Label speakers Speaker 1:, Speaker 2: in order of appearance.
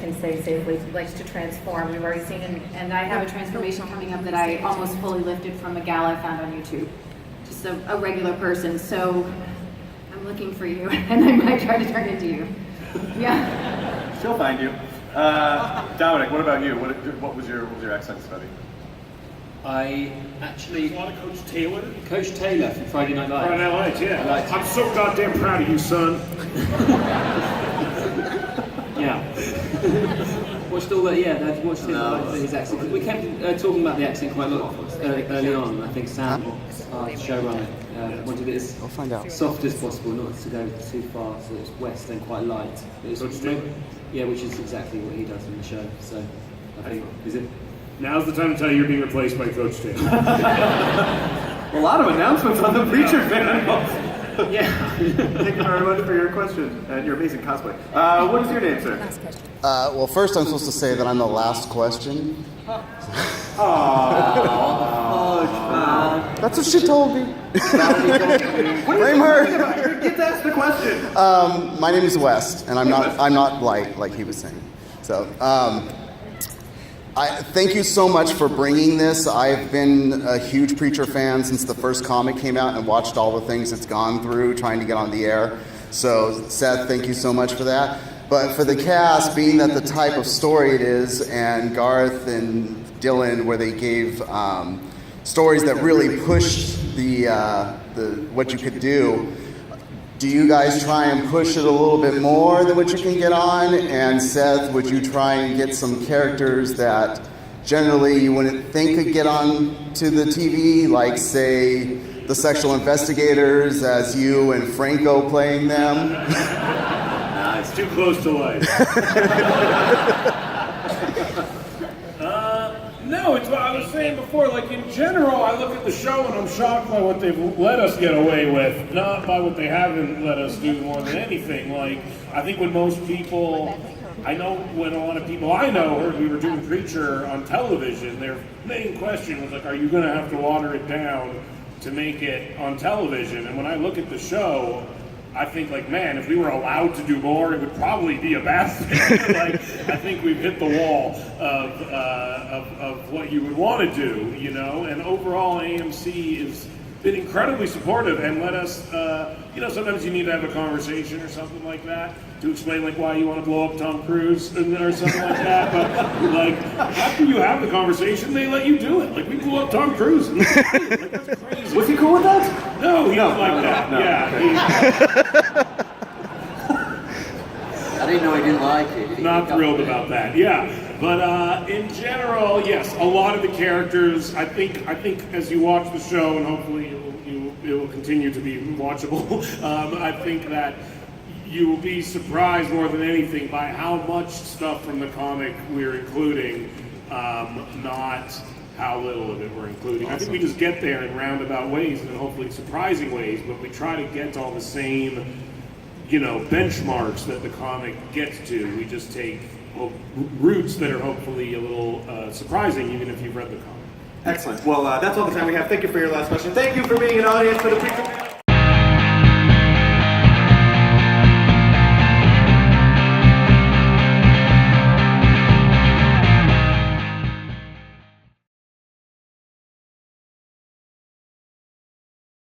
Speaker 1: can say safely, likes to transform. We've already seen, and I have a transformation coming up that I almost fully lifted from a gal I found on YouTube. Just a regular person. So I'm looking for you, and I might try to turn into you. Yeah.
Speaker 2: She'll find you. Dominic, what about you? What was your accent study?
Speaker 3: I actually...
Speaker 4: A lot of Coach Taylor.
Speaker 3: Coach Taylor from Friday Night Lights.
Speaker 4: Friday Night Lights, yeah. I'm so goddamn proud of you, son.
Speaker 3: Yeah. Watched all that, yeah, I've watched his accent. We kept talking about the accent quite a lot early on. I think Sam, our showrunner, wanted it as soft as possible, not to go too far, so it's west and quite light. Yeah, which is exactly what he does in the show, so I think, is it?
Speaker 4: Now's the time to tell you you're being replaced by Coach Taylor.
Speaker 2: A lot of announcements on the Preacher fan.
Speaker 3: Yeah.
Speaker 2: Thank you very much for your question and your amazing cosplay. What is your name, sir?
Speaker 5: Well, first I'm supposed to say that I'm the last question. That's what she told me. Blame her.
Speaker 2: You get to ask the question.
Speaker 5: My name is West, and I'm not light like he was saying. So, I thank you so much for bringing this. I've been a huge Preacher fan since the first comic came out and watched all the things it's gone through trying to get on the air. So, Seth, thank you so much for that. But for the cast, being that the type of story it is, and Garth and Dylan, where they gave stories that really pushed the what you could do. Do you guys try and push it a little bit more than what you can get on? And Seth, would you try and get some characters that generally you wouldn't think could get on to the TV, like say the sexual investigators as you and Franco playing them?
Speaker 4: Nah, it's too close to life. No, it's what I was saying before. Like, in general, I look at the show and I'm shocked by what they've let us get away with, not by what they haven't let us do more than anything. Like, I think when most people, I know when a lot of people I know heard we were doing Preacher on television, their main question was like, are you going to have to water it down to make it on television? And when I look at the show, I think, like, man, if we were allowed to do more, it would probably be a bad thing. Like, I think we've hit the wall of what you would want to do, you know? And overall, AMC has been incredibly supportive and let us, you know, sometimes you need to have a conversation or something like that to explain, like, why you want to blow up Tom Cruise or something like that. But, like, after you have the conversation, they let you do it. Like, we blew up Tom Cruise. And like, that's crazy.
Speaker 2: Was he cool with that?
Speaker 4: No, he was like that.
Speaker 2: No.
Speaker 4: Yeah.
Speaker 6: I didn't know he didn't like it.
Speaker 4: Not thrilled about that. Yeah. But in general, yes, a lot of the characters, I think as you watch the show, and hopefully it will continue to be watchable, I think that you will be surprised more than anything by how much stuff from the comic we're including, not how little of it we're including. I think we just get there in roundabout ways and hopefully surprising ways, but we try to get to all the same, you know, benchmarks that the comic gets to. We just take routes that are hopefully a little surprising, even if you've read the comic.
Speaker 2: Excellent. Well, that's all the time we have. Thank you for your last question. Thank you for being an audience for the Preacher.